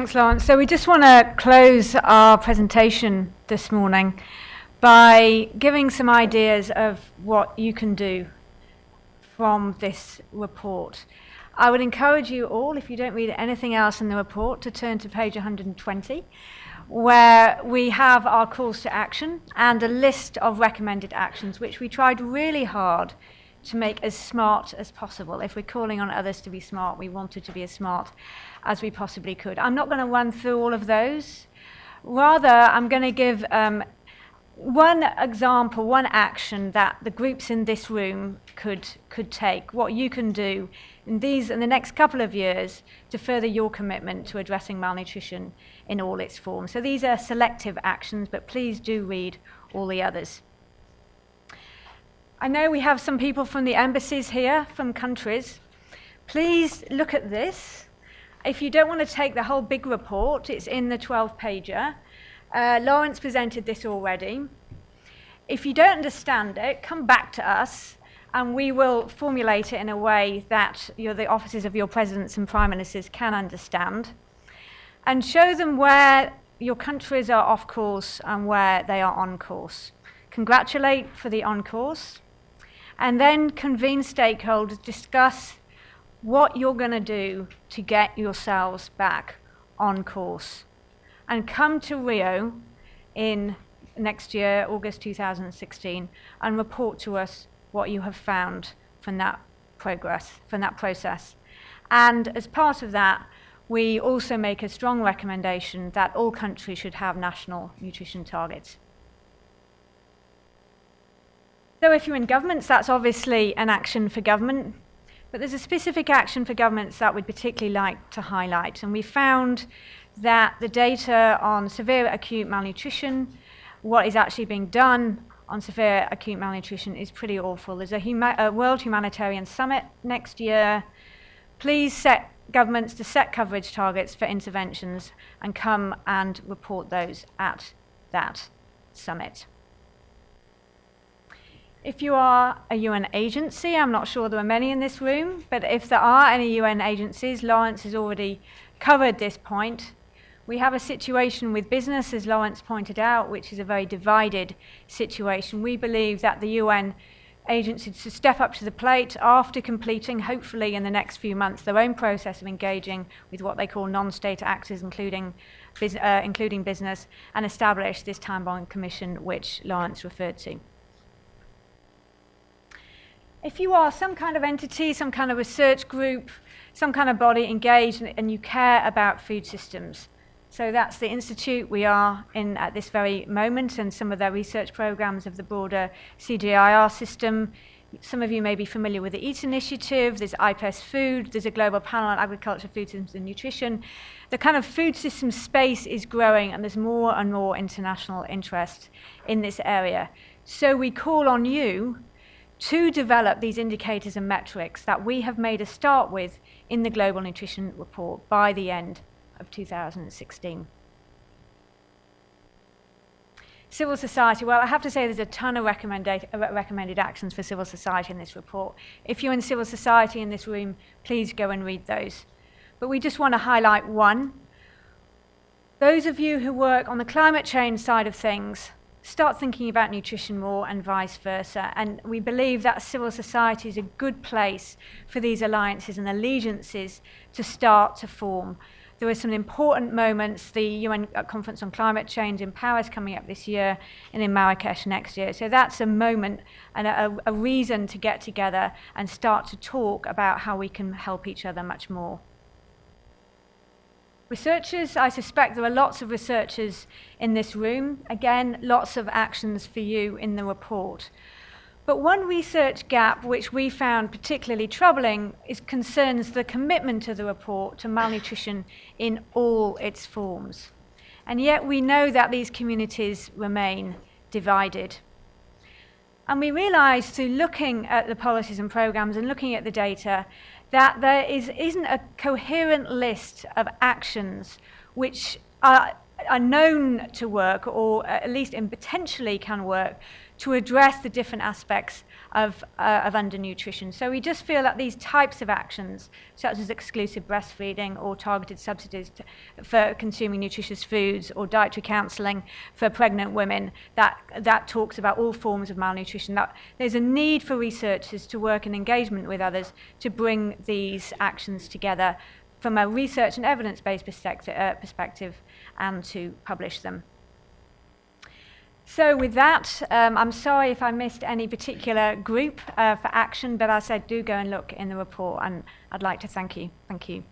Thanks, Lawrence. So we just want to close our presentation this morning by giving some ideas of what you can do from this report. I would encourage you all, if you don't read anything else in the report, to turn to page 120, where we have our calls to action and a list of recommended actions, which we tried really hard to make as smart as possible. If we're calling on others to be smart, we wanted to be as smart as we possibly could. I'm not going to run through all of those. Rather, I'm going to give one example, one action that the groups in this room could take, what you can do in the next couple of years to further your commitment to addressing malnutrition in all its forms. So these are selective actions, but please do read all the others. I know we have some people from the embassies here, from countries. Please look at this. If you don't want to take the whole big report, it's in the 12-pager. Lawrence presented this already. If you don't understand it, come back to us, and we will formulate it in a way that the offices of your presidents and prime ministers can understand, and show them where your countries are off course and where they are on course. Congratulate for the on course, and then convene stakeholders, discuss what you're going to do to get yourselves back on course. And come to Rio in next year, August 2016, and report to us what you have found from that progress, from that process. And as part of that, we also make a strong recommendation that all countries should have national nutrition targets. So if you're in governments, that's obviously an action for government. But there's a specific action for governments that we'd particularly like to highlight. And we found that the data on severe acute malnutrition, what is actually being done on severe acute malnutrition, is pretty awful. There's a World Humanitarian Summit next year. Please set governments to set coverage targets for interventions and come and report those at that summit. If you are a UN agency, I'm not sure there are many in this room, but if there are any UN agencies, Lawrence has already covered this point. We have a situation with business, as Lawrence pointed out, which is a very divided situation. We believe that the UN agencies should step up to the plate after completing, hopefully in the next few months, their own process of engaging with what they call non-state actors, including business, and establish this time-bound commission which Lawrence referred to. If you are some kind of entity, some kind of research group, some kind of body engaged and you care about food systems, so that's the institute we are in at this very moment and some of their research programs of the broader CGIAR system. Some of you may be familiar with the EAT initiative, there's IFPRI Food, there's a global panel on agriculture, food systems and nutrition. The kind of food system space is growing and there's more and more international interest in this area. So we call on you to develop these indicators and metrics that we have made a start with in the Global Nutrition Report by the end of 2016. Civil society, well, I have to say there's a ton of recommended actions for civil society in this report. If you're in civil society in this room, please go and read those. But we just want to highlight one. Those of you who work on the climate change side of things, start thinking about nutrition more and vice versa. And we believe that civil society is a good place for these alliances and allegiances to start to form. There are some important moments, the UN Conference on Climate Change in Paris coming up this year and in Marrakesh next year. So that's a moment and a reason to get together and start to talk about how we can help each other much more. Researchers, I suspect there are lots of researchers in this room. Again, lots of actions for you in the report. But one research gap which we found particularly troubling concerns the commitment of the report to malnutrition in all its forms. And yet we know that these communities remain divided. And we realize through looking at the policies and programs and looking at the data that there isn't a coherent list of actions which are known to work, or at least potentially can work, to address the different aspects of undernutrition. So we just feel that these types of actions, such as exclusive breastfeeding or targeted subsidies for consuming nutritious foods or dietary counselling for pregnant women, that talks about all forms of malnutrition, that there's a need for researchers to work in engagement with others to bring these actions together from a research and evidence-based perspective and to publish them. So with that, I'm sorry if I missed any particular group for action, but as I said, do go and look in the report, and I'd like to thank you. Thank you.